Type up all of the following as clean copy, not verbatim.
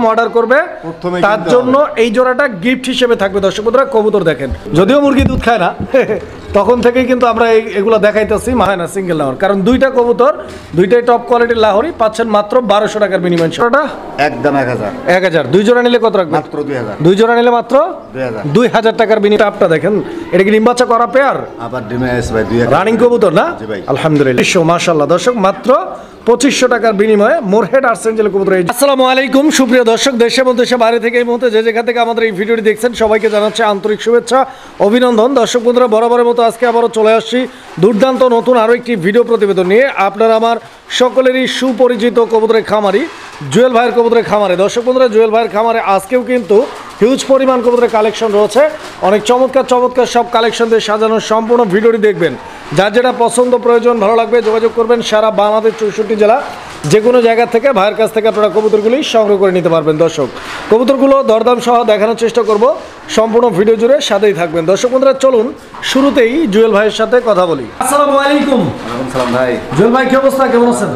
Order করবে তার জন্য এই জোড়াটা গিফট হিসেবে থাকবে। দর্শক বন্ধুরা কবুতর দেখেন, যদিও মুরগি দুধ খায় না তখন থেকেই কিন্তু আমরা এগুলো দেখাইতেছি মাহায় না সিঙ্গেল লাহোর, কারণ দুইটা কবুতর দুইটাই টপ কোয়ালিটির লাহোরি পাচ্ছেন মাত্র 1200 টাকার বিনিময়ে। একদম 1000 দুই জোড়া নিলে কত রাখবেন? মাত্র 2000। দুই জোড়া নিলে মাত্র 2000 টাকার বিনিময়ে। আপটা দেখেন, এটা কি ডিম বাচ্চা করা পেয়ার? আবার ডিমে আছে ভাই, 2000 রানিং কবুতর না? আলহামদুলিল্লাহ মাশাআল্লাহ। দর্শক মাত্র 2500 টাকার বিনিময়ে মোরহেড আর্সেঞ্জেল কবুতর। আসসালামু আলাইকুম সুপ্রিয় দর্শক, দেশে এবং দেশের বাইরে থেকে এই মুহূর্তে যে যেখান থেকে আমাদের এই ভিডিওটি দেখছেন সবাইকে জানাচ্ছি আন্তরিক শুভেচ্ছা অভিনন্দন। দর্শক বন্ধুরা বরাবরের মতো আজকে আবারও চলে আসছি দুর্দান্ত নতুন আরও একটি ভিডিও প্রতিবেদন নিয়ে। আপনারা আমার সকলেরই সুপরিচিত কবুতরের খামারি জুয়েল ভাইয়ের কবুতরের খামারে। দর্শক বন্ধুরা জুয়েল ভাইয়ের খামারে আজকেও কিন্তু হিউজ পরিমাণ কবুতরের কালেকশন রয়েছে, অনেক চমৎকার চমৎকার সব কালেকশন দিয়ে সাজানো সম্পূর্ণ ভিডিওটি দেখবেন। যার যেটা পছন্দ প্রয়োজন ভালো লাগবে যোগাযোগ করবেন। সারা বাংলাদেশ 64 জেলা যে কোনো জায়গা থেকে ভাইয়ের কাছ থেকে আপনারা কবুতরগুলি সংগ্রহ করে নিতে পারবেন। দর্শক কবুতরগুলো দরদাম সহ দেখানোর চেষ্টা করব, সম্পূর্ণ ভিডিও জুড়ে সাথেই থাকবেন। দর্শক বন্ধুরা চলুন শুরুতেই জুয়েল ভাইয়ের সাথে কথা বলি। আসসালামু আলাইকুম। ওয়ালাইকুম সালাম ভাই। জুয়েল ভাই কি অবস্থা, কেমন আছেন?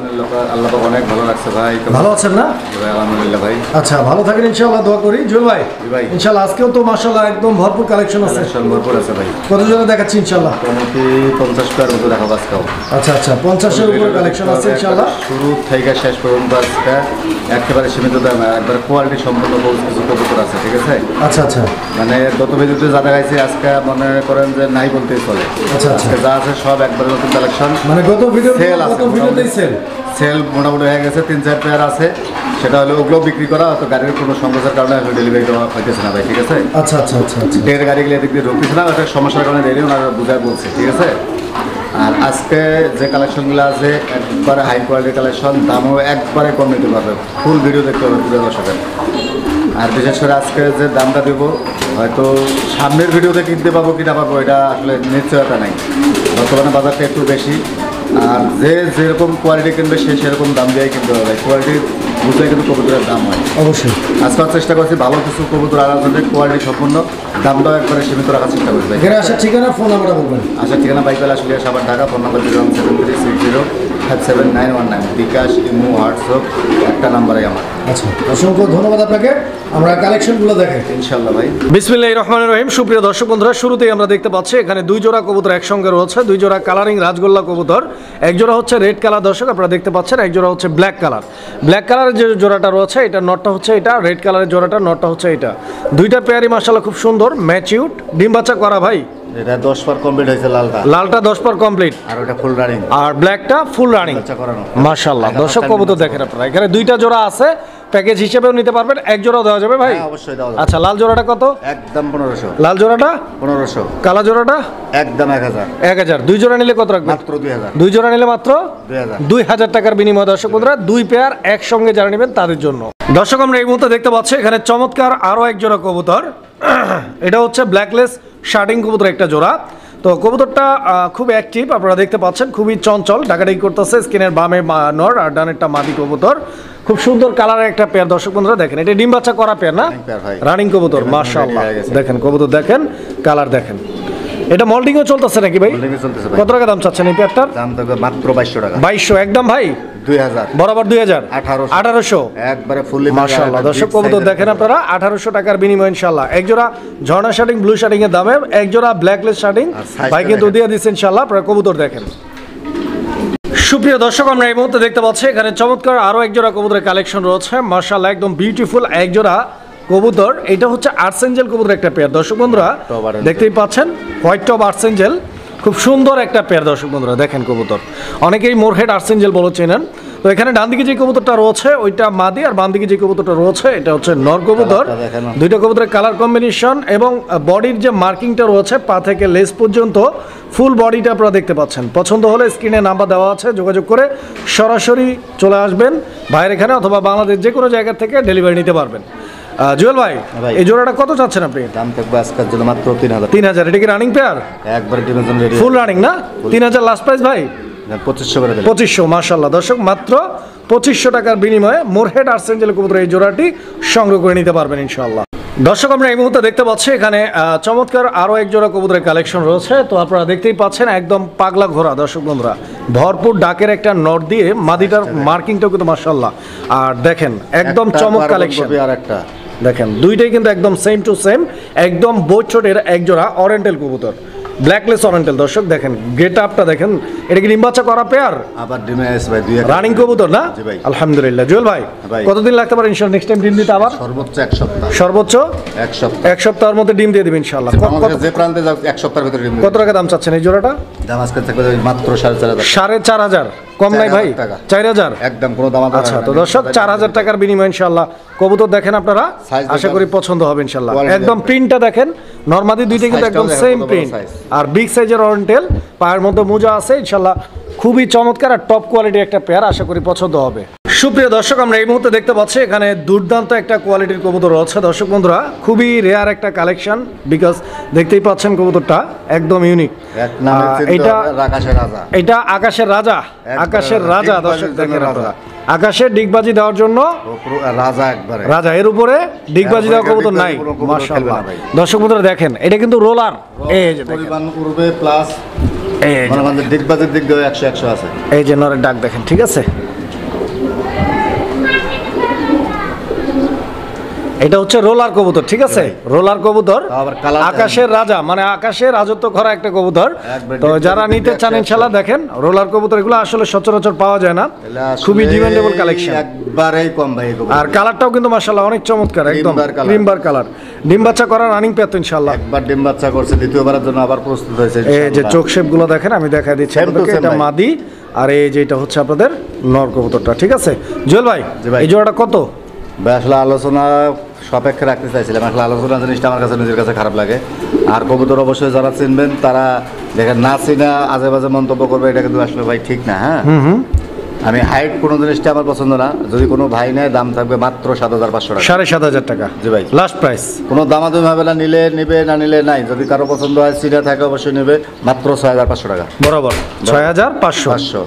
আল্লাহ পাক অনেক ভালো লাগছে ভাই। ভালো আছেন না? ভাই আলহামদুলিল্লাহ ভাই। আচ্ছা ভালো থাকেন ইনশাআল্লাহ, দোয়া করি। জুয়েল ভাই ইনশাআল্লাহ আজকেও তো মাশাআল্লাহ একদম ভরপুর কালেকশন আছে। ভরপুর আছে ভাই। কত জোড়া দেখাচ্ছি ইনশাআল্লাহ? মোটামুটি 50 টার মতো দেখাবো আজকেও। আচ্ছা 50 এর উপরে কালেকশন আছে ইনশাআল্লাহ। শুরু থেকে শেষ পর্যন্ত আজকে একেবারে সীমিত দামে একবার কোয়ালিটি সম্পন্ন কিছু কবুতর আছে, ঠিক আছে? আচ্ছা মানে গত ভিডিওতে যা দেখাইছি আজকে মনে করেন যে নাই বলতেই চলে। আচ্ছা যা আছে সব একবারে নতুন কালেকশন। মানে গত ভিডিওতেই সেল মোটামুটি হয়ে গেছে, 3-4 পেয়ার আছে, সেটা হলো ওগুলো বিক্রি করা, হয়তো গাড়ির কোনো সমস্যার কারণে ডেলিভারি দেওয়া হইতেছে না ভাই, ঠিক আছে? আচ্ছা ডের গাড়িগুলো এদিক দিয়ে ঢুকতেছে না, ওটা সমস্যার কারণে দেরি ওনারা বুঝায় বলছে, ঠিক আছে? আর আজকে যে কালেকশনগুলো আছে একবারে হাই কোয়ালিটির কালেকশন, দামও একবারে কম নিতে পারবে। ফুল ভিডিও দেখতে হবে পুরো দর্শকের। আর বিশেষ করে আজকে যে দামটা দেবো হয়তো সামনের ভিডিওতে কিনতে পাবো কিনা পাবো এটা আসলে নিশ্চয়তা নাই। বর্তমানে বাজারটা একটু বেশি, আর যে যেরকম কোয়ালিটি কিনবে সে সেরকম দাম দিয়ে কিনতে হবে। কোয়ালিটি বুঝলে কিন্তু কবুতরের দাম হয় অবশ্যই। আজকাল চেষ্টা করছি ভালো কিছু কবুতর আলাদা কোয়ালিটি সম্পূর্ণ, দামটাও একবারে সীমিত রাখার চেষ্টা করছি। আসার ঠিকানা ফোন নাম্বারটা বলবেন। আসার ঠিকানা বাইকবেলা আসলে সাবার ঢাকা, ফোন নাম্বার 073605799, বিকাশ, ইমো, হোয়াটসঅ্যাপ একটা নাম্বারে আমার। আচ্ছা অসংখ্য ধন্যবাদ আপনাকে। আমরা কালেকশনগুলো দেখাই ইনশাআল্লাহ ভাই। বিসমিল্লাহির রহমানির রহিম। সুপ্রিয় দর্শক বন্ধুরা শুরুতেই আমরা দেখতে পাচ্ছি এখানে দুই জোড়া কবুতর একসঙ্গে রয়েছে, দুই জোড়া কালারিং রাজগোল্লা কবুতর। এক জোড়া হচ্ছে রেড কালার দর্শক আপনারা দেখতে পাচ্ছেন, এক জোড়া হচ্ছে ব্ল্যাক কালার। ব্ল্যাক কালারের যে জোড়াটা রয়েছে এটা নটটা হচ্ছে এটা, রেড কালারের জোড়াটা নটটা হচ্ছে এটা। দুইটা পেয়ারই মাশাআল্লাহ খুব সুন্দর ম্যাচিউড, ডিম বাচ্চা করা ভাই। এটা 10 পার কমপ্লিট হয়েছে, লালটা 10 পার কমপ্লিট, আর ওটা ফুল রানিং, আর ব্ল্যাকটা ফুল রানিং মাশাআল্লাহ। দর্শক কবুতর দেখেন আপনারা, এখানে দুইটা জোড়া আছে, প্যাকেজ হিসেবেও নিতে পারবেন, এক জোড়াও দেওয়া যাবে ভাই? অবশ্যই দেওয়া যাবে। আচ্ছা লাল জোড়াটা কত? একদম 1500। লাল জোড়াটা 1500, কালা জোড়াটা একদম 1000। দুই জোড়া নিলে কত রাখবেন? মাত্র 2000। দুই জোড়া নিলে মাত্র 2000 টাকার বিনিময়ে দর্শক বন্ধুরা দুই পেয়ার একসঙ্গে যারা নেবেন তাদের জন্য। দর্শক আমরা এই মুহূর্তে দেখতে পাচ্ছি এখানে চমৎকার আরো এক জোড়া কবুতর। এটা হচ্ছে ব্ল্যাকলেস শার্টিং কবুতর একটা জোড়া। তো কবুতরটা খুব অ্যাক্টিভ, আপনারা দেখতে পাচ্ছেন, খুবই চঞ্চল, ডাকাডাকি করতেছে। স্কিনের বামে নর আর ডানেরটা মাদি কবুতর। খুব সুন্দর কালারের একটা পেয়ার দর্শক বন্ধুরা দেখেন, এটা ডিম বাচ্চা করা পেয়ার না? রানিং কবুতর মাশাআল্লাহ। দেখেন কবুতর দেখেন, কালার দেখেন। এটা মোল্ডিংও চলতেছে নাকি ভাই? কত টাকা দাম চাচ্ছেন এই পেয়ারটার? দাম তো মাত্র 2200 টাকা। 2200 একদম ভাই? 2000 বরাবর 2000 1800 একবারে ফুললি মাশাআল্লাহ। দর্শক কবুতর দেখেন আপনারা 1800 টাকার বিনিময়ে ইনশাআল্লাহ এক জোড়া ঝর্ণা শার্টিং ব্লু শার্টিং এর দামে এক জোড়া ব্ল্যাকলেস শার্টিং ভাই কিন্তু দিয়ে দিচ্ছেন ইনশাআল্লাহ। আপনারা কবুতর দেখেন। সুপ্রিয় দর্শক আমরা এই মুহূর্তে দেখতে পাচ্ছি এখানে চমৎকার আরো এক জোড়া কবুতরের কালেকশন রয়েছে মাশাআল্লাহ, একদম বিউটিফুল এক জোড়া কবুতর। এটা হচ্ছে আর্সেঞ্জেল কবুতর একটা পেয়ার দর্শক বন্ধুরা দেখতেই পাচ্ছেন, হোয়াইট টপ আর্সেঞ্জেল, খুব সুন্দর একটা পেয়ার দর্শক বন্ধুরা দেখেন কবুতর। অনেকেই মোরহেড আর্সেঞ্জেল বলে চেনেন। তো এখানে ডান দিকে যে কবুতরটা রয়েছে ওইটা মাদি, আর বাম দিকে যে কবুতরটা রয়েছে এটা হচ্ছে নর কবুতর। দুইটা কবুতরের কালার কম্বিনেশন এবং বডির যে মার্কিংটা রয়েছে পা থেকে লেজ পর্যন্ত ফুল বডিটা আপনারা দেখতে পাচ্ছেন। পছন্দ হলে স্ক্রিনে নাম্বার দেওয়া আছে, যোগাযোগ করে সরাসরি চলে আসবেন ভাইয়ের এখানে, অথবা বাংলাদেশ যে কোনো জায়গা থেকে ডেলিভারি নিতে পারবেন। জুয়েল ভাই এই জোড়াটা কত চাচ্ছেন আপনি? দাম থাকবে আজকের জন্য মাত্র 3000। 3000 এটা কি রানিং পেয়ার? একবার টিমের জন্য রেডি, ফুল রানিং না? 3000 লাস্ট প্রাইস ভাই? 2500 করে দেন। 2500 মাশাআল্লাহ। দর্শক মাত্র 2500 টাকার বিনিময়ে মোরহেড আর্সেঞ্জেল কবুতর এই জোড়াটি সংগ্রহ করে নিতে পারবেন ইনশাআল্লাহ। দর্শক আমরা এই মুহূর্তে দেখতে পাচ্ছি এখানে চমৎকার আরো এক জোড়া কবুতরের কালেকশন রয়েছে। তো আপনারা দেখতেই পাচ্ছেন একদম পাগলা ঘোড়া দর্শক বন্ধুরা, ভরপুর ডাকের একটা নট দিয়ে মাদিটার মার্কিংটাও কিন্তু মাশাআল্লাহ। আর দেখেন একদম চমক কালেকশন, আর একটা দেখেন দুইটাই কিন্তু একদম সেম টু সেম, একদম বোচোটের এক জোড়া অরেন্টাল কবুতর, ব্ল্যাকলেস অরেন্টাল। দর্শক দেখেন গেট আপটা দেখেন, এটা কি ডিম বাচ্চা করা পেয়ার? আবার ডিমে এসে ভাই দুই রানিং কবুতর না? জি ভাই। আলহামদুলিল্লাহ। জুয়েল ভাই ভাই। কতদিন লাগতে পারে ইনশাআল্লাহ নেক্সট টাইম ডিম দিতে? আবার সর্বোচ্চ 1 সপ্তাহ, সর্বোচ্চ 1 সপ্তাহ, 1 সপ্তাহের মধ্যে ডিম দিয়ে দিবেন ইনশাআল্লাহ। যে প্রান্তে যাও 1 সপ্তাহের ভিতরে ডিম কত টাকা দাম চাচ্ছেন এই জোড়াটা? দাম আজকে থাকবে মাত্র 4,500 4,500। কম নাই ভাই? 4,000 4,000 একদম কোনো দাম আচ্ছা। তো দর্শক 4,000 টাকার বিনিময়ে ইনশাআল্লাহ কবুতর দেখেন আপনারা, Size আশা দেখেন। করি পছন্দ হবে ইনশাআল্লাহ। Quality একদম দেখেন। প্রিন্টটা দেখেন, নরমালি দুইটা কিন্তু Size-টাও একদম দেখেন, সেম কত বড় প্রিন্ট। size। আর বিগ সাইজের অরেন্টেল, পায়ের মধ্যে মোজা আছে ইনশাআল্লাহ, খুবই চমৎকার আর টপ কোয়ালিটির একটা পেয়ার, আশা করি পছন্দ হবে। সুপ্রিয় দর্শক আমরা এই মুহূর্তে দেখতে পাচ্ছি এখানে দুর্দান্ত একটা কোয়ালিটির কবুতর রয়েছে দর্শক বন্ধুরা, খুবই রেয়ার একটা কালেকশন, বিকজ দেখতেই পাচ্ছেন কবুতরটা একদম ইউনিক। এক নামে এটা আকাশের রাজা, এটা আকাশের রাজা, আকাশের রাজা দর্শক দেখেন আপনারা, আকাশে ডিগবাজি দেওয়ার জন্য রাজা একবারে রাজা, এর উপরে ডিগবাজি দেওয়া কবুতর নাই কোনো কবুতর মাশাআল্লাহ। খেলবে না ভাই। দর্শক বন্ধুরা দেখেন এটা কিন্তু রোলার, এই যে দেখেন, পরিমাণ করবে প্লাস এই যে, মানে আমাদের দিকবাজের দিক দিয়ে 100 আছে। এই যে নরের ডাক দেখেন, ঠিক আছে। এটা হচ্ছে রোলার কবুতর, ঠিক আছে, রোলার কবুতর, আবার colour আকাশের রাজা, মানে আকাশে রাজত্ব করা একটা কবুতর। একবারে তো ডিগবাজি যারা দিক নিতে দিয়ে চান 100 ইনশাআল্লাহ দেখেন রোলার কবুতর, এগুলো আসলে সচরাচর পাওয়া যায় না, এগুলা আসলে খুবই ডিমান্ডেবল কালেকশন। একবারেই কম ভাই এগুলো। আর কালারটাও কিন্তু মাশাআল্লাহ অনেক চমৎকার, একদম bar colour। ক্রিমবার কালার, ডিম বাচ্চা করা রানিং পেতো ইনশাআল্লাহ। একবার ডিম বাচ্চা করছে, দ্বিতীয়বারের জন্য আবার প্রস্তুত হয়েছে এই যে ইনশাআল্লাহ। চোখ শেপ গুলো দেখেন, আমি দেখাই দিচ্ছি Same to আপনাদেরকে, same এটা ভাই। মাদি আর এই যে এটা হচ্ছে আপনাদের নর কবুতরটা, ঠিক আছে। জুয়েল ভাই জি ভাই। এই জোড়াটা কত? ভাই আসলে আলোচনা সাপেক্ষে রাখতে চাইছিলাম, আসলে আলোচনা জিনিসটা আমার কাছে নিজের কাছে খারাপ লাগে। আর কবুতর অবশ্যই যারা চিনবেন তারা দেখেন, না চিনা আজে বাজে মন্তব্য করবে, এটা কিন্তু আসলে ভাই ঠিক না। হ্যাঁ, আমি হাইট কোনো জিনিসটা আমার পছন্দ না, যদি কোনো ভাই নেয় দাম থাকবে মাত্র 7,500 টাকা। 7,500 টাকা জি ভাই। Last price. কোনো দামাদামি হবে না, নিলে নিবে, না নিলে নাই। যদি কারো পছন্দ হয় চিনা থাকে অবশ্যই নেবে, মাত্র 6,500 টাকা বরাবর 6,500। 500।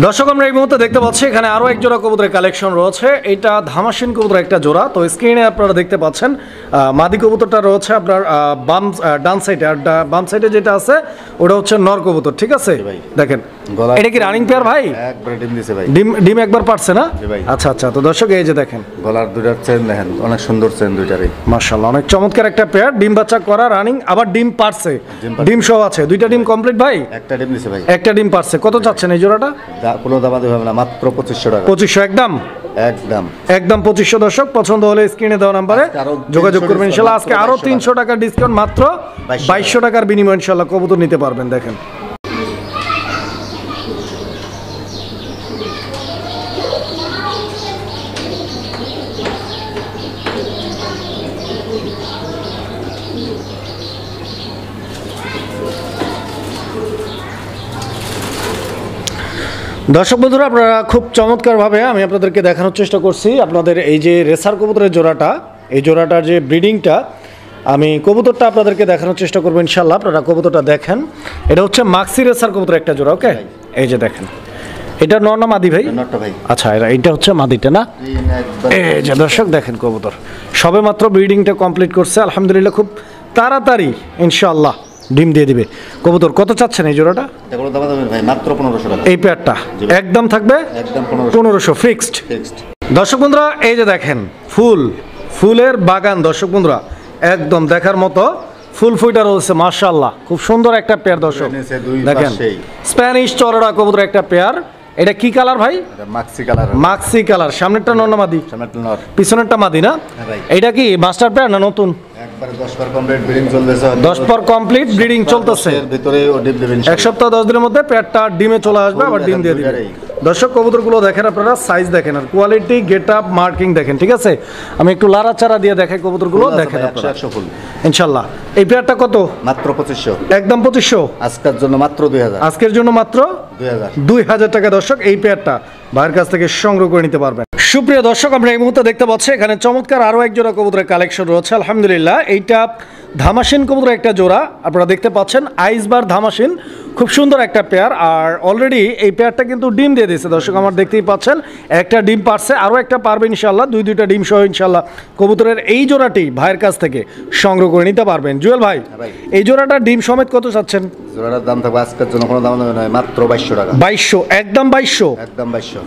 দর্শক আমরা এই মুহূর্তে দেখতে পাচ্ছি এখানে আরো এক জোড়া কবুতরের কালেকশন রয়েছে, এটা ধামাসিন কবুতরের একটা জোড়া। তো স্ক্রিনে আপনারা দেখতে পাচ্ছেন মাদি কবুতরটা রয়েছে আপনার বাম ডান সাইডে, আর বাম সাইডে যেটা আছে ওটা হচ্ছে নর কবুতর, ঠিক আছে। ভাই। দেখেন গলা- এটা কি রানিং পেয়ার ভাই? একবারে ডিম দিছে ভাই, ডিম ডিম একবার পারছে না? জি ভাই। আচ্ছা আচ্ছা। তো দর্শক এই যে দেখেন গলার দুটার চেন দেখেন, অনেক সুন্দর চেন দুইটারই। মাশাআল্লাহ অনেক চমৎকার একটা পেয়ার, ডিম বাচ্চা করা রানিং, আবার ডিম পারছে, ডিম পারছে। ডিম সহ আছে, দুইটা ডিম কমপ্লিট ভাই, একটা ডিম দিছে ভাই। একটা ডিম পারছে। কত চাচ্ছেন এই জোড়াটা? কোনো দামাদামি হবে না, মাত্র 2,500 টাকা 2500 একদম, একদম। একদম 2500। দর্শক পছন্দ হলে স্ক্রিনে দেওয়া নাম্বারে আজকে আরো যোগাযোগ 300 করবেন ইনশাআল্লাহ। আজকে আরো 2200 300 টাকার ডিসকাউন্ট, মাত্র 2200 টাকার বিনিময়ে ইনশাআল্লাহ কবুতর নিতে পারবেন। দেখেন দর্শক বন্ধুরা আপনারা খুব চমৎকারভাবে আমি আপনাদেরকে দেখানোর চেষ্টা করছি আপনাদের এই যে রেসার কবুতরের জোড়াটা, এই জোড়াটার যে ব্রিডিংটা, আমি কবুতরটা আপনাদেরকে দেখানোর চেষ্টা করবো ইনশাল্লাহ। আপনারা কবুতরটা দেখেন, এটা হচ্ছে মাক্সি রেসার কবুতর একটা জোড়া, ওকে। এই যে দেখেন এটা নর না মাদি ভাই? নটটা ভাই। আচ্ছা এটা হচ্ছে মাদিটা না? এই যে দর্শক দেখেন কবুতর সবে মাত্র ব্রিডিংটা কমপ্লিট করছে আলহামদুলিল্লাহ, খুব তাড়াতাড়ি ইনশাআল্লাহ ডিম দিয়ে দিবে। কবুতর কত চাচ্ছেন এই জোড়াটা? এগুলো দামাদামি ভাই, মাত্র 1500 টাকা। এই পেয়ারটা একদম থাকবে একদম 1500 1500 ফিক্সড। ফিক্সড। দর্শক বন্ধুরা এই যে দেখেন ফুলের বাগান দর্শক বন্ধুরা, একদম দেখার মতো ফুল ফুইটা রয়েছে মাশাআল্লাহ, খুব সুন্দর একটা পেয়ার। দর্শক এনেছে দুই দেখেন পাশেই। স্প্যানিশ চড়া কবুতর একটা পেয়ার। এটা কি কালার ভাই? এটা মাক্সি কালার। মাক্সি কালার, সামনেরটা নর না মাদি? সামনেরটা নর, পিছনেরটা মাদি না? হ্যাঁ ভাই। এটা কি মাস্টার পেয়ার না নতুন? একবারে 10 বার কমপ্লিট ব্রিডিং চলতেছে। 10 পর কমপ্লিট ব্রিডিং চলতেছে, এর ভিতরে ও ডিম দিবেন এক সপ্তাহ 10 দিনের মধ্যে পেয়ারটা ডিমে চলে আসবে, আবার ডিম দিয়ে দিবে। দর্শক কবুতরগুলো দেখেন আপনারা, সাইজ দেখেন আর কোয়ালিটি, গেট আপ, মার্কিং দেখেন, ঠিক আছে। আমি একটু লাড়াচাড়া দিয়ে দেখাই কবুতরগুলো দেখেন আপনারা 100 ফুল ইনশাআল্লাহ। এই পেয়ারটা কত? মাত্র 2500। একদম 2500 আজকের জন্য মাত্র 2000। আজকের জন্য মাত্র 2000। 2000 টাকা দর্শক এই পেয়ারটা ভাইয়ের কাছ থেকে সংগ্রহ করে নিতে পারবেন। সুপ্রিয় দর্শক, আমরা এই মুহূর্তে দেখতে পাচ্ছি এখানে চমৎকার আরও এক জোড়া কবুতরের কালেকশন রয়েছে আলহামদুলিল্লাহ। এইটা ধামাসিন কবুতরের একটা জোড়া আপনারা দেখতে পাচ্ছেন, আইসবার ধামাসিন, খুব সুন্দর একটা পেয়ার। আর অলরেডি এই পেয়ারটা কিন্তু ডিম দিয়ে দিয়েছে দর্শক, আমার দেখতেই পাচ্ছেন একটা ডিম পারছে, আরও একটা পারবে ইনশাল্লাহ, দুইটা ডিম সহ ইনশাল্লাহ কবুতরের এই জোড়াটি ভাইয়ের কাছ থেকে সংগ্রহ করে নিতে পারবেন। জুয়েল ভাই, এই জোড়াটা ডিম সমেত কত চাচ্ছেন? জোড়াটার দাম থাকবে আজকের জন্য কোনো দাম নয়, মাত্র 2200 টাকা। 2200, একদম 2200? একদম 2200।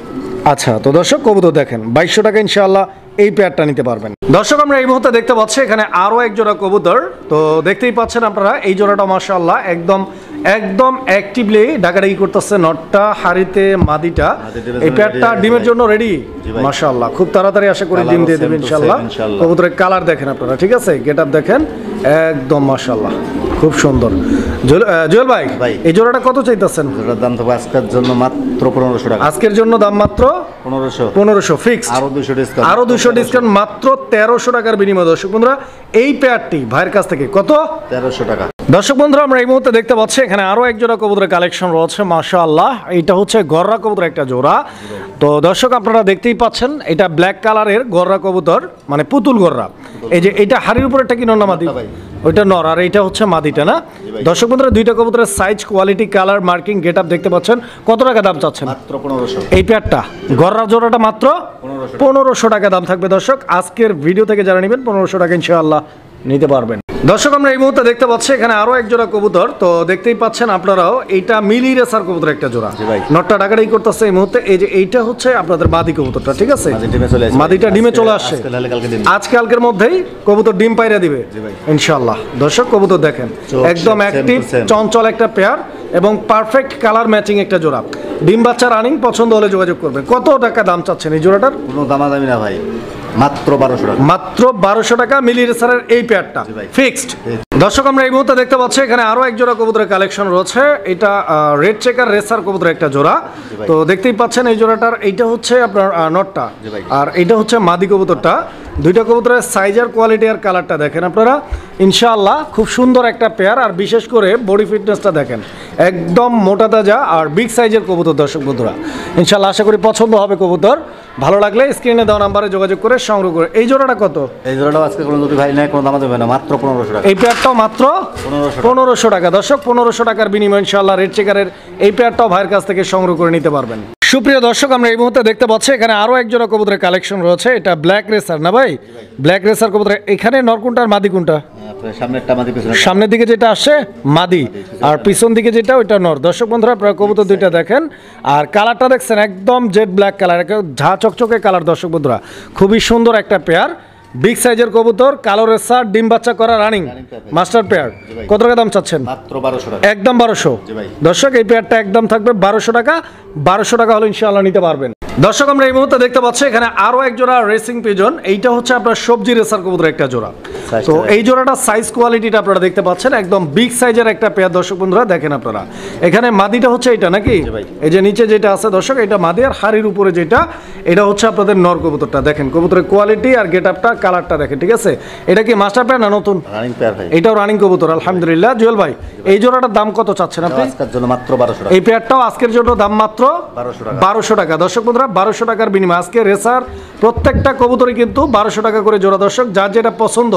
আচ্ছা, তো দর্শক কবুতর দেখেন 2200 টাকা ইনশাআল্লাহ এই পেয়ারটা নিতে পারবেন। দর্শক, আমরা এই মুহূর্তে দেখতে পাচ্ছি এখানে আরও এক জোড়া কবুতর, তো দেখতেই পাচ্ছেন আপনারা এই জোড়াটা মাশাআল্লাহ একদম অ্যাক্টিভলি ডাকাডাকি করতেছে, নটটা হাড়িতে মাদিটা, এই পেয়ারটা ডিমের জন্য রেডি মাশাআল্লাহ, খুব তাড়াতাড়ি আশা করি ডিম দিয়ে দেবে ইনশাআল্লাহ। কবুতরের কালার দেখেন আপনারা, ঠিক আছে, গেটআপ দেখেন একদম মাশাআল্লাহ খুব সুন্দর। জুয়েল ভাই, এই জোড়াটা কত চাইতেছেন? জোড়ার দাম থাকবে আজকের জন্য মাত্র 1500 টাকা। আজকের জন্য দাম মাত্র 1500 ফিক্স, আরো 200 ডিসকাউন্ট, আরো 200 ডিসকাউন্ট, মাত্র 1300 টাকার বিনিময়ে দর্শক বন্ধুরা এই পেয়ারটি ভাইয়ের কাছ থেকে কত? 1300 টাকা। দর্শক বন্ধুরা, আমরা এই মুহূর্তে দেখতে পাচ্ছি এখানে আরো এক জোড়া কবুতরের কালেকশন রয়েছে মাশাআল্লাহ। এটা হচ্ছে গররা কবুতর একটা জোড়া। তো দর্শক আপনারা দেখতেই পাচ্ছেন এটা ব্ল্যাক কালারের গররা কবুতর, মানে পুতুল গররা। এই যে এটা হাড়ির উপর একটা কি নর না মাদি? ওইটা নর, আর এইটা হচ্ছে মাদিটা না? দর্শক বন্ধুরা, দুইটা কবুতরের size, quality, colour, marking, getup দেখতে পাচ্ছেন। কত টাকা দাম চাচ্ছেন? মাত্র 1500। এই পেয়ারটা গররা জোড়াটা মাত্র 1500 টাকা দাম থাকবে দর্শক। আজকের ভিডিও থেকে যারা নেবেন 1500 টাকা ইনশাআল্লাহ নিতে পারবেন। দর্শক, আমরা এই মুহূর্তে দেখতে পাচ্ছি এখানে আরো এক জোড়া কবুতর, তো দেখতেই পাচ্ছেন আপনারাও এইটা মিলি রেসার কবুতর একটা জোড়া, নটটা ডাকাডাকি করতেছে এই মুহূর্তে। এই যে এইটা হচ্ছে আপনাদের মাদি কবুতরটা, ঠিক আছে, মাদিটা ডিমে চলে আসছে, আজকে কালকের মধ্যেই কবুতর ডিম পাইরা দিবে ইনশাআল্লাহ। দর্শক কবুতর দেখেন একদম অ্যাক্টিভ চঞ্চল একটা পেয়ার এবং পারফেক্ট কালার ম্যাচিং একটা জোড়া। ডিম বাচ্চা রানিং, পছন্দ হলে যোগাযোগ করবেন। কত টাকা দাম চাচ্ছেন এই জোড়াটার? কোনো দামাদামি না ভাই, মাত্র 1200 টাকা। মাত্র 1200 টাকা মিলি রেসারের এই পেয়ারটা ফিক্সড। দর্শক, আমরা এই মুহূর্তে দেখতে পাচ্ছি এখানে আরো এক জোড়া কবুতরের কালেকশন রয়েছে। এটা রেড চেকার রেসার কবুতরের একটা জোড়া, তো দেখতেই পাচ্ছেন এই জোড়াটার এইটা হচ্ছে আপনার নটটা, আর এইটা হচ্ছে মাদি কবুতরটা। দুইটা কবুতরের সাইজের কোয়ালিটি আর কালারটা দেখেন আপনারা ইনশাআল্লাহ, খুব সুন্দর একটা পেয়ার। আর বিশেষ করে বডি ফিটনেসটা দেখেন একদম মোটা তাজা আর বিগ সাইজের কবুতর। দর্শক বন্ধুরা ইনশাআল্লাহ আশা করি পছন্দ হবে কবুতর, ভালো লাগলে স্ক্রিনে দেওয়া নাম্বারে যোগাযোগ করে সংগ্রহ করে। এই জোড়াটা কত? এই জোড়াটাও আজকে কোনো দুটি ভাই নাই, কোনো দাম দেবে না, মাত্র 1500 টাকা। এই পেয়ারটাও মাত্র 1500 টাকা দর্শক, 1500 টাকার বিনিময়ে ইনশাআল্লাহ রেড চেকারের এই পেয়ারটাও ভাইয়ের কাছ থেকে সংগ্রহ করে নিতে পারবেন। সুপ্রিয় দর্শক, আমরা এই মুহূর্তে দেখতে পাচ্ছি এখানে আরো এক জোড়া কবুতরের কালেকশন রয়েছে। এটা ব্ল্যাক রেসার না ভাই? ব্ল্যাক রেসার কবুতর। এখানে নর কোনটা আর মাদি কোনটা? সামনের দিকে যেটা আসছে মাদি, আর পিছন দিকে যেটা ওইটা নর। দর্শক বন্ধুরা আপনারা কবুতর দুইটা দেখেন, আর কালারটা দেখছেন একদম জেড ব্ল্যাক কালার, ঝা চকচকে কালার। দর্শক বন্ধুরা খুবই সুন্দর একটা পেয়ার, বিগ সাইজের কবুতর, কালো রেসার, ডিম বাচ্চা করা রানিং মাস্টার পেয়ার। কত টাকা দাম চাচ্ছেন? মাত্র 1200 টাকা। একদম 1200। দর্শক এই পেয়ারটা একদম থাকবে 1200 টাকা। 1200 টাকা হলে ইনশাআল্লাহ নিতে পারবেন। দর্শক, আমরা এই মুহূর্তে দেখতে পাচ্ছি এখানে আরো এক জোড়া রেসিং পিজন। এইটা হচ্ছে আপনার সবজি রেসার কবুতর একটা জোড়া। তো এই জোড়াটা সাইজ কোয়ালিটিটা আপনারা দেখতে পাচ্ছেন একদম বিগ সাইজের একটা পেয়ার। দর্শক বন্ধুরা দেখেন আপনারা এখানে মাদিটা হচ্ছে এটা নাকি? এই যে নিচে যেটা আছে দর্শক এটা মাদি, আর হাড়ির উপরে যেটা এটা হচ্ছে আপনাদের নর কবুতরটা। দেখেন কবুতরের কোয়ালিটি আর গেটআপটা, কালারটা দেখেন, ঠিক আছে। এটা কি মাস্টার পেয়ার না নতুন? রানিং পেয়ার ভাই। এটাও রানিং কবুতর আলহামদুলিল্লাহ। জুয়েল ভাই, এই জোড়াটার দাম কত চাচ্ছেন আপনি? আজকের জন্য মাত্র 1200 টাকা। এই পেয়ারটাও আজকের জন্য দাম মাত্র 1200 টাকা। দর্শক বন্ধুরা 1200 টাকার বিনিময়ে আজকে রেসার প্রত্যেকটা কবুতরই কিন্তু 1200 টাকা করে জোড়া। দর্শক যার যেটা পছন্দ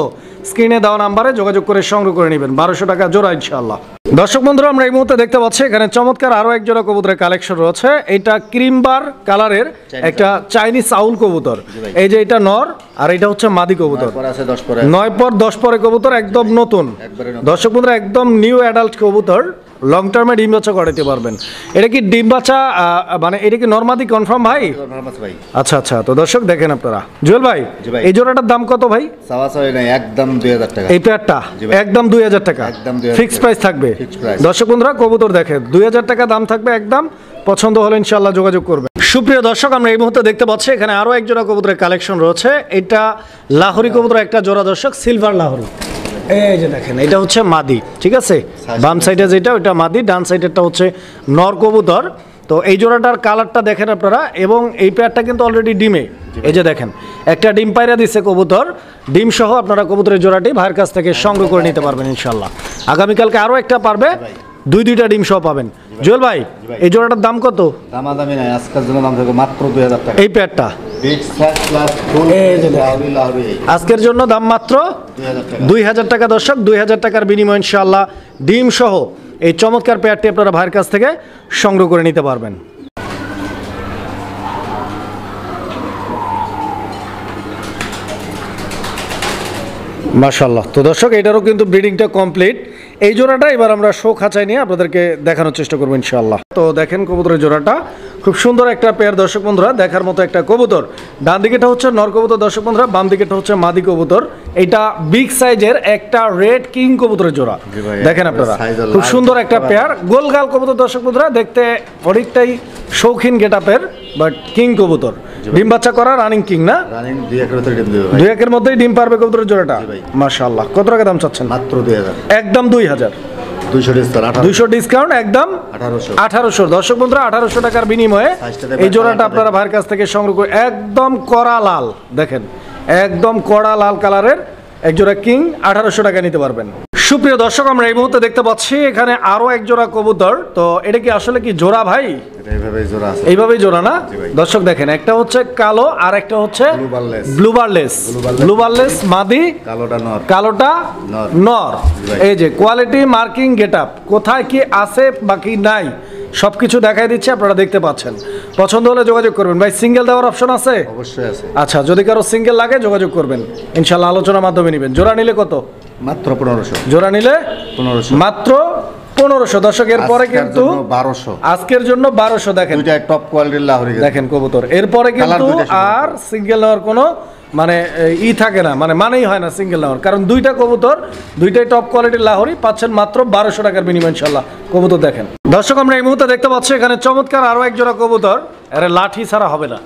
স্ক্রিনে দেওয়া নাম্বারে যোগাযোগ করে সংগ্রহ করে নেবেন, 1200 টাকা জোড়া ইনশাআল্লাহ। দর্শক বন্ধুরা, আমরা এই মুহূর্তে দেখতে পাচ্ছি এখানে চমৎকার আরো এক জোড়া কবুতরের কালেকশন রয়েছে। এটা ক্রিমবার কালারের একটা চাইনিজ আউল কবুতর। এই যে এটা নর আর এটা হচ্ছে মাদি কবুতর। 9 পর 10 পরে কবুতর, একদম নতুন। দর্শক বন্ধুরা একদম নিউ অ্যাডাল্ট কবুতর, লং টার্মে ডিম বাচ্চা করাতে পারবেন। এটা কি ডিম বাচ্চা মানে এটা কি নরমাদি কনফার্ম ভাই? আচ্ছা আচ্ছা, তো দর্শক দেখেন আপনারা। জুয়েল ভাই, এই জোড়াটার দাম কত ভাই? একদম 2000 টাকা। এই পেয়ারটা একদম 2000 টাকা ফিক্সড প্রাইস থাকবে। দর্শক বন্ধুরা কবুতর দেখেন 2000 টাকা দাম থাকবে একদম, পছন্দ হলে ইনশাআল্লাহ যোগাযোগ করবেন। সুপ্রিয় দর্শক, আমরা এই মুহূর্তে দেখতে পাচ্ছি এখানে আরো এক জোড়া কবুতরের কালেকশন রয়েছে। এটা লাহোরি কবুতর একটা জোড়া দর্শক, সিলভার লাহোরি। এই যে দেখেন এটা হচ্ছে মাদি, ঠিক আছে, বাম সাইডে যেটা ওইটা মাদি, ডান সাইডেরটা হচ্ছে নর কবুতর। তো এই জোড়াটার কালারটা দেখেন আপনারা, এবং এই পেয়ারটা কিন্তু অলরেডি ডিমে। এই যে দেখেন একটা ডিম পায়রা দিচ্ছে কবুতর, ডিম সহ আপনারা কবুতরের জোড়াটি ভাইয়ের কাছ থেকে সংগ্রহ করে নিতে পারবেন ইনশাআল্লাহ। আগামীকালকে আরও একটা পারবে, দুইটা ডিম সহ পাবেন। জুয়েল ভাই, এই জোড়াটার দাম কত? দামাদামি নাই, আজকের জন্য দাম থাকবে মাত্র 2000 টাকা। এই পেয়ারটা বিগ সাইজ প্লাস ফুল এই যে দেখেন। লাহোরি আজকের জন্য দাম মাত্র 2000 টাকা দর্শক, 2000 টাকার বিনিময়ে ইনশাআল্লাহ ডিম সহ এই চমৎকার পেয়ারটি আপনারা ভাইয়ের কাছ থেকে সংগ্রহ করে নিতে পারবেন। মাশাআল্লাহ। তো দর্শক এটারও কিন্তু ব্রিডিংটা কমপ্লিট। এই জোড়াটা এবার আমরা শো খাঁচায় নিয়ে আপনাদেরকে দেখানোর চেষ্টা করবো ইনশাআল্লাহ। তো দেখেন কবুতরের জোড়াটা খুব সুন্দর একটা পেয়ার দর্শক বন্ধুরা, দেখার মতো একটা কবুতর। ডান দিকেটা হচ্ছে নর কবুতর দর্শক বন্ধুরা, বাম দিকেটা হচ্ছে মাদি কবুতর। এটা বিগ সাইজের একটা রেড কিং কবুতরের জোড়া, দেখেন আপনারা খুব সুন্দর একটা পেয়ার। গোলগাল কবুতর দর্শক বন্ধুরা, দেখতে অনেকটাই শৌখিন গেটআপের, বাট কিং কবুতর। ডিম বাচ্চা করা রানিং কিং না? রানিং 2-1 ভিতরে ডিম দেবে ভাই। 2-1 মধ্যেই ডিম পারবে কবুতরের জোড়াটা। মাশাআল্লাহ। কত টাকা দাম চাচ্ছেন? মাত্র 2000। একদম 2000। 200 ডিসকাউন্ট 200 ডিসকাউন্ট একদম 1800। দর্শক বন্ধুরা 1800 টাকার বিনিময়ে এই জোড়াটা আপনারা ভাইয়ের কাছ থেকে সংগ্রহ করে, একদম কড়া লাল, দেখেন একদম কড়া লাল কালারের এক জোড়া কিং 1800 টাকা নিতে পারবেন। সুপ্রিয় দর্শক আমরা এই মুহূর্তে দেখতে পাচ্ছি এখানে আরো এক জোড়া কবুতর। তো এটা কি আসলে কি জোড়া ভাই? এইভাবেই জোড়া আছে। এইভাবেই জোড়া না দর্শক? দেখেন একটা হচ্ছে কালো আর একটা হচ্ছে ব্লুবারলেস মাদি, কালোটা নর। এই যে কোয়ালিটি মার্কিং গেটআপ, কোথায় কি আছে বাকি নাই সবকিছু দেখাই দিচ্ছে, আপনারা দেখতে পাচ্ছেন। পছন্দ হলে যোগাযোগ করবেন ভাই। সিঙ্গেল দেওয়ার অপশন আছে? অবশ্যই আছে। আচ্ছা, যদি কারো সিঙ্গেল লাগে যোগাযোগ করবেন ইনশাআল্লাহ, আলোচনার মাধ্যমে নেবেন। জোড়া নিলে কত? মাত্র 1500। জোড়া নিলে 1500 মাত্র 1500। দর্শক এরপরে কিন্তু 1200 আজকের জন্য 1200। দেখেন দুইটা টপ কোয়ালিটির লাহোরি, দেখেন কবুতর। এরপরে কিন্তু আর সিঙ্গেল নেওয়ার কোনো মানে থাকে না, মানেই হয় না সিঙ্গেল নেওয়ার, কারণ দুইটা কবুতর দুইটাই টপ কোয়ালিটির লাহোরি পাচ্ছেন মাত্র 1200 টাকার বিনিময়ে ইনশাআল্লাহ। কবুতর দেখেন দর্শক, আমরা এই মুহূর্তে দেখতে পাচ্ছি এখানে চমৎকার আরো এক জোড়া কবুতর। আরে লাঠি ছাড়া হবে না,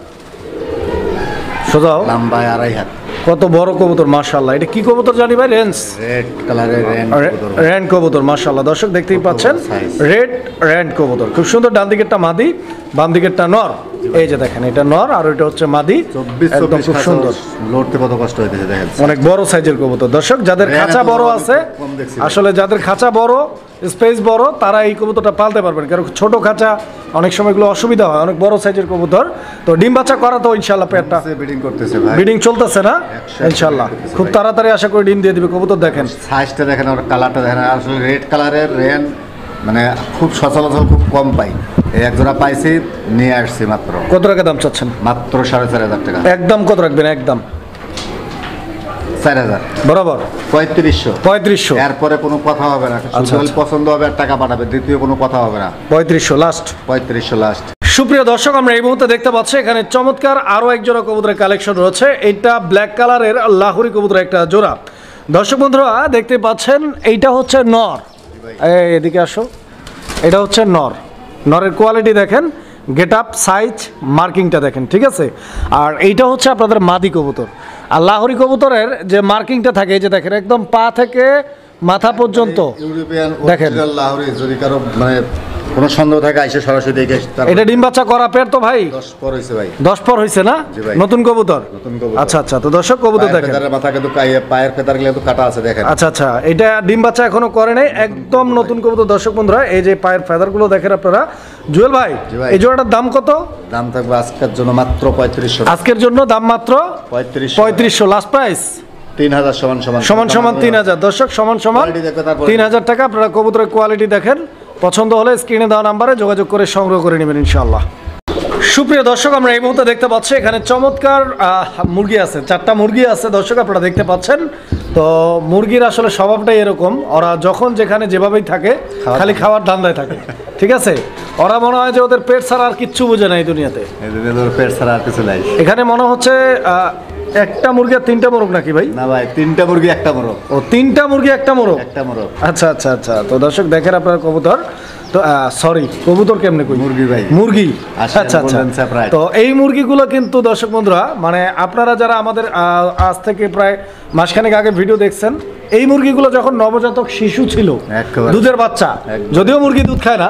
সোজাও লম্বায় 2.5 হাত। কত বড় কবুতর মাশাআল্লাহ। এটা কি কবুতর জানি ভাই? রেঞ্জ রেড কালারের র্যান্ড কবুতর মাশাআল্লাহ। দর্শক দেখতেই পাচ্ছেন রেড র্যান্ড কবুতর, খুব সুন্দর। ডান দিকেরটা মাদি, বাম দিকেরটা নর। এই যে দেখেন এটা নর আর এটা হচ্ছে মাদি, একদম খুব সুন্দর। লড়তে কত কষ্ট হইতেছে দেখেন, অনেক বড় সাইজের কবুতর। দর্শক যাদের খাঁচা বড় আছে, আসলে যাদের খাঁচা বড়, স্পেস বড়, তারা এই কবুতরটা পালতে পারবেন, কারণ ছোট খাঁচা অনেক সময় এগুলো অসুবিধা হয়। অনেক বড় সাইজের কবুতর। তো ডিম বাচ্চা করা তো ইনশাআল্লাহ পেয়ারটা ব্রিডিং করতেছে ভাই, ব্রিডিং চলতেছে না? ইনশাআল্লাহ খুব তাড়াতাড়ি আশা করি ডিম দিয়ে দিবে কবুতর। দেখেন সাইজটা দেখেন আর কালারটা দেখেন, আসলে রেড কালারের রেন মানে খুব সচরাচর খুব কম পাই। এই এক জোড়া পাইছি, নিয়ে আসছি মাত্র। কত টাকা দাম চাচ্ছেন? মাত্র 4500 টাকা। একদম কত রাখবেন? একদম 4000 বরাবর। 3500। এরপরে কোনো কথা হবে না। পছন্দ হবে আর টাকা পাঠাবে, দ্বিতীয় কোনো কথা হবে না। 3500 লাস্ট। 3500 লাস্ট। সুপ্রিয় দর্শক আমরা এই মুহূর্তে দেখতে পাচ্ছি এখানে চমৎকার আরো এক জোড়া কবুতরের কালেকশন রয়েছে। এটা ব্ল্যাক কালারের লাহোরি কবুতরের একটা জোড়া। দর্শক বন্ধুরা দেখতে পাচ্ছেন এইটা হচ্ছে নর। এদিকে আসো, এটা হচ্ছে নর। নরের কোয়ালিটি দেখেন, গেটআপ, সাইজ, মার্কিংটা দেখেন, ঠিক আছে। আর এইটা হচ্ছে আপনাদের মাদি কবুতর। আর লাহোরি কবুতরের যে মার্কিংটা থাকে, এই যে দেখেন একদম পা থেকে মাথা পর্যন্ত দেখেন। লাহোরি যদি কারো মানে কোনো সন্দেহ থাকে আইসে সরাসরি দেখে। এটা ডিম বাচ্চা করা পেয়ার তো ভাই? 10 পর হইছে ভাই। 10 পর হইছে না? নতুন কবুতর। আচ্ছা আচ্ছা। তো দর্শক কবুতর দেখেন, মাথা কিন্তু পায়ের ফেদার গুলো তো কাটা আছে দেখেন। আচ্ছা আচ্ছা। এটা ডিম বাচ্চা এখনো করে নাই, একদম নতুন কবুতর। দর্শক বন্ধুরা এই যে পায়ের ফেদার গুলো দেখেন আপনারা। জুয়েল ভাই এই জোড়াটার দাম কত? দাম থাকবে আজকের জন্য মাত্র 3500। আজকের জন্য দাম মাত্র 3500 লাস্ট প্রাইস। 3000 সমান 3000। দর্শক সমান 3000 টাকা। আপনারা কবুতরের কোয়ালিটি দেখেন, পছন্দ হলে স্ক্রিনে দেওয়া নাম্বারে যোগাযোগ করে সংগ্রহ করে নেবেন ইনশাআল্লাহ। সুপ্রিয় দর্শক আমরা এই মুহূর্তে দেখতে পাচ্ছি এখানে চমৎকার মুরগি আছে, 4টা মুরগি আছে দর্শক আপনারা দেখতে পাচ্ছেন। তো মুরগির আসলে স্বভাবটাই এরকম, ওরা যখন যেখানে যেভাবেই থাকে খালি খাওয়ার ধান্দায় থাকে, ঠিক আছে। ওরা মনে হয় যে ওদের পেট ছাড়া আর কিচ্ছু বোঝে না এই দুনিয়াতে। পেট ছাড়া আর কিছু নাই। এখানে মনে হচ্ছে একটা মুরগি আর 3টা মোরগ নাকি ভাই? না ভাই, 3টা মুরগি একটা মোরগ। ও 3টা মুরগি একটা মোরগ। আচ্ছা আচ্ছা আচ্ছা। তো দর্শক দেখেন আপনারা কবুতর, তো সরি কবুতর কেমনে কই? মুরগি ভাই, মুরগি। আচ্ছা আচ্ছা। তো এই মুরগিগুলো কিন্তু দর্শক বন্ধুরা মানে আপনারা যারা আমাদের আজ থেকে প্রায় মাসখানেক আগে ভিডিও দেখছেন, এই মুরগিগুলো যখন নবজাতক শিশু ছিল, দুধের বাচ্চা, যদিও মুরগি দুধ খায় না,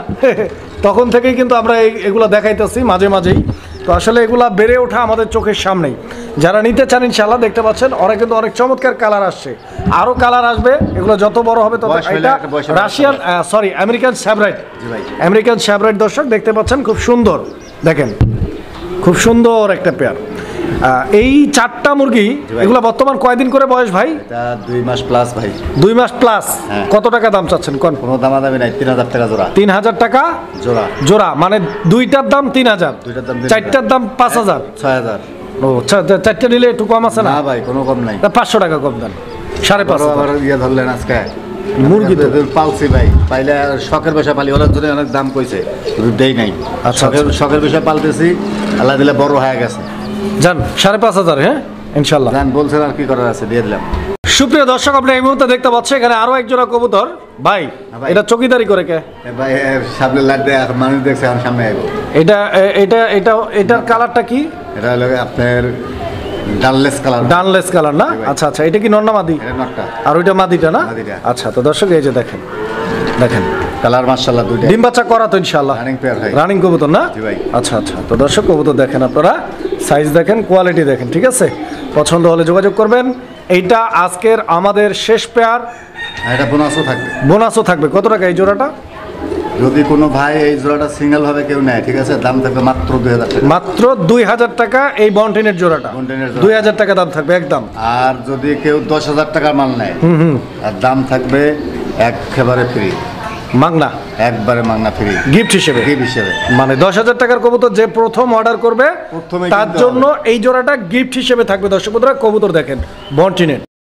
তখন থেকেই কিন্তু আমরা এগুলো দেখাইতেছি মাঝে মাঝেই। তো আসলে এগুলা বেড়ে ওঠা আমাদের চোখের সামনেই। যারা নিতে চান ইনশাআল্লাহ দেখতে পাচ্ছেন, ওরা কিন্তু অনেক চমৎকার কালার আসছে, আরো কালার আসবে। এগুলো যত বড় হবে তত। এটা রাশিয়ান আমেরিকান স্যাভরাইট। আমেরিকান স্যাভরাইট দর্শক দেখতে পাচ্ছেন, খুব সুন্দর দেখেন। খুব সুন্দর একটা পেয়ার। এই 4টা মুরগি এগুলো বর্তমান কয়দিন করে বয়স ভাই? এটা 2 মাস প্লাস ভাই। 2 মাস প্লাস। হ্যাঁ। কত টাকা দাম চাচ্ছেন কোন? কোনো দামাদামি নাই, 3000 টাকা জোড়া। 3000 টাকা জোড়া। জোড়া মানে দুইটার দাম 3000, দুইটার দাম 3000, চারটার দাম 5000। 6000। ও আচ্ছা, চারটা নিলে একটু কম আছে না? না ভাই কোনো কম নাই। 500 টাকা কম দেন। 550। আবার ইয়ে ধরলেন আজকে মুরগি তো পালছি ভাই, পাইলে শখের বিষয় পালি, ওরা জন্য অনেক দাম কইছে কিন্তু দেই নাই। আচ্ছা, শখের বিষয় পালতেছি, আল্লাহ দিলে বড় হয়ে গেছে। যান 5500, হ্যাঁ ইনশাল্লাহ। জান বলছেন আর কি করার আছে, দিয়ে দিলাম। সুপ্রিয় দর্শক, আপনি এই মুহূর্তে দেখতে পাচ্ছেন এখানে আরো এক জোড়া কবুতর। ভাই ভাই। এটা চকিদারি করে কে? ভাই সামনে লাগবে, এখন মানুষ দেখছে, এখন সামনে আইব। এটার কালারটা কি? এটা হলো আপনার ডানলেস কালার। ডানলেস কালার না? আচ্ছা আচ্ছা, এটা কি নন্না মাদি? এটা নটটা। আর ওইটা মাদিটা না? মাদিটা। আচ্ছা, তো দর্শক এই যে দেখেন কালার মাশাআল্লাহ দুইটা। ডিম বাচ্চা করা তো ইনশাআল্লাহ? রানিং পেয়ার ভাই। রানিং কবুতর না? জি ভাই। আচ্ছা আচ্ছা, তো দর্শক কবুতর দেখেন আপনারা, সাইজ দেখেন, কোয়ালিটি দেখেন, ঠিক আছে? পছন্দ হলে যোগাযোগ করবেন। এইটা আজকের আমাদের শেষ পেয়ার। এটা বোনাসও থাকবে। বোনাসও থাকবে। কত টাকা এই জোড়াটা? যদি কোনো ভাই এই জোড়াটা সিঙ্গেল ভাবে কেউ নেয়, ঠিক আছে, দাম থাকবে মাত্র 2000 টাকা। মাত্র 2000 টাকা এই বন্টিনের জোড়াটা। বন্টিনের জোড়া। 2000 টাকা দাম থাকবে একদম। আর যদি কেউ 10,000 টাকার মাল নেয়, আর দাম থাকবে একেবারে ফ্রি, মাগনা, একবারে মাগনা ফ্রি, গিফট হিসেবে। গিফট হিসেবে। মানে 10,000 টাকার কবুতর যে প্রথম অর্ডার করবে প্রথমেই তার কিনতে জন্য এই জোড়াটা গিফট হিসেবে থাকবে। দর্শক বন্ধুরা, কবুতর দেখেন বন্টিনের।